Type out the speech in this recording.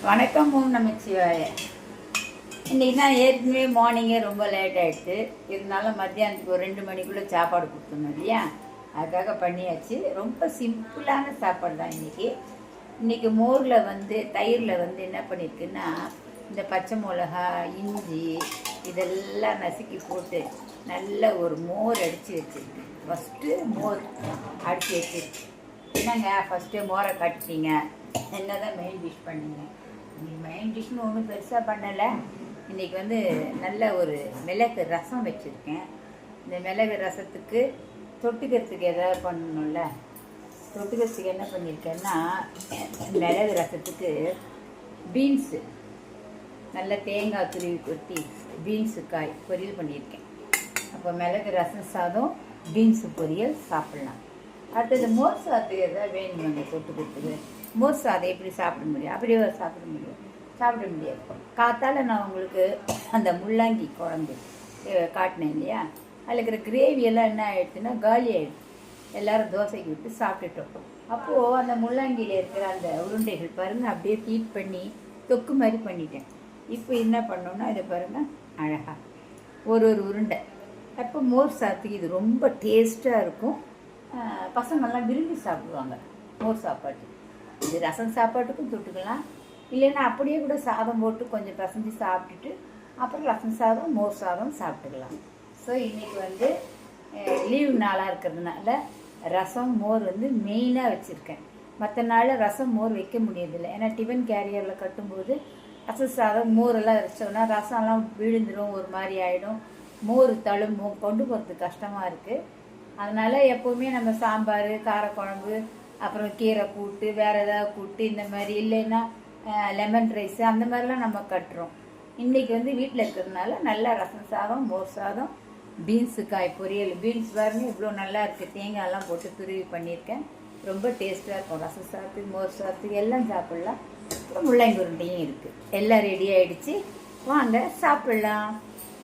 வணக்கம். ஓம் நமச்சிவாய. இன்றைக்கி தான் ஏற்கனவே மார்னிங்கே ரொம்ப லேட் ஆகிடுச்சு. இருந்தாலும் மத்தியானத்துக்கு ஒரு 2 மணிக்குள்ளே சாப்பாடு கொடுத்துருந்தோம் இல்லையா, அதுக்காக பண்ணியாச்சு. ரொம்ப சிம்பிளான சாப்பாடு தான் இன்றைக்கி மோரில் தயிரில் என்ன பண்ணியிருக்குன்னா, இந்த பச்சை மிளகா, இஞ்சி இதெல்லாம் நசுக்கி போட்டு நல்ல ஒரு மோர் அடித்து வச்சுருக்கு. ஃபஸ்ட்டு மோர் அடித்து வச்சுருக்கு. என்னங்க ஃபஸ்ட்டு மோரை காட்டிட்டீங்க, என்ன தான் மெயின் டிஷ் பண்ணிங்க? மெயின் டிஷ்னு ஒன்றும் பெருசாக பண்ணலை. இன்றைக்கி நல்ல ஒரு மிளகு ரசம் வச்சுருக்கேன். இந்த மிளகு ரசத்துக்கு தொட்டுக்கிறதுக்கு எதாவது பண்ணணும்ல. தொட்டுக்கிறதுக்கு என்ன பண்ணியிருக்கேன்னா, மிளகு ரசத்துக்கு பீன்ஸு நல்ல தேங்காய் துருவி கொட்டி பீன்ஸு காய் பொரியல் பண்ணியிருக்கேன். அப்போ மிளகு ரசம் சாதம், பீன்ஸு பொரியல் சாப்பிட்லாம். அடுத்தது மோர் சாதத்துக்கு எதாவது வேணுங்க தொட்டுக்கிறதுக்கு. மோர் சாதம் எப்படி சாப்பிட முடியும்? அப்படியே சாப்பிட முடியாது. காத்தால் நான் உங்களுக்கு அந்த முள்ளங்கி குழம்பு காட்டினேன் இல்லையா, அதில் இருக்கிற கிரேவியெல்லாம் என்ன ஆகிடுச்சுன்னா காலி ஆகிடுச்சு. எல்லோரும் தோசைக்கு விட்டு சாப்பிட்டுட்டோம். அப்போது அந்த முள்ளங்கியில் இருக்கிற அந்த உருண்டைகள் பாருங்கள், அப்படியே ஹீட் பண்ணி தொக்கு மாதிரி பண்ணிட்டேன். இப்போ என்ன பண்ணோன்னா இதை பாருங்கள், அழகாக ஒரு உருண்டை. அப்போ மோர் சாதத்துக்கு இது ரொம்ப டேஸ்ட்டாக இருக்கும். பசங்கள்லாம் விரும்பி சாப்பிடுவாங்க மோர் சாப்பாட்டு. இது ரசம் சாப்பாட்டுக்கும் தொட்டுக்கலாம், இல்லைன்னா அப்படியே கூட சாதம் போட்டு கொஞ்சம் பசஞ்சு சாப்பிட்டுட்டு அப்புறம் ரசம் சாதம், மோர் சாதம் சாப்பிட்டுக்கலாம். ஸோ இன்றைக்கி லீவு நாளாக இருக்கிறதுனால ரசம் மோர் மெயினாக வச்சுருக்கேன். மற்ற நாளில் ரசம் மோர் வைக்க முடியதில்லை. ஏன்னா டிஃபன் கேரியரில் கட்டும்போது ரசம் சாதம் மோரெல்லாம் வச்சோன்னா ரசம்லாம் விழுந்துடும், ஒரு மாதிரி ஆகிடும், மோர் தழும்பும், கொண்டு போகிறதுக்கு கஷ்டமாக இருக்குது. அதனால் எப்போவுமே நம்ம சாம்பார், காரக்குழம்பு, அப்புறம் கீரை கூட்டு, வேறு ஏதாவது கூட்டு, இந்த மாதிரி இல்லைன்னா லெமன் ரைஸு அந்த மாதிரிலாம் நம்ம கட்டுறோம். இன்றைக்கி வீட்டில் இருக்கிறதுனால நல்லா ரசம் சாதம், மோர் சாதம், பீன்ஸு காய் பொரியல். பீன்ஸ் பாருங்க இவ்வளோ நல்லா இருக்குது, தேங்காயெல்லாம் போட்டு துருவி பண்ணியிருக்கேன். ரொம்ப டேஸ்ட்டாக இருக்கும். ரசம் சாதத்துக்கு, மோர் சாதத்துக்கு எல்லாம் சாப்பிட்லாம். அப்புறம் முள்ளங்கி உருண்டையும் இருக்குது. எல்லாம் ரெடி ஆகிடுச்சு, வாங்க சாப்பிட்லாம்.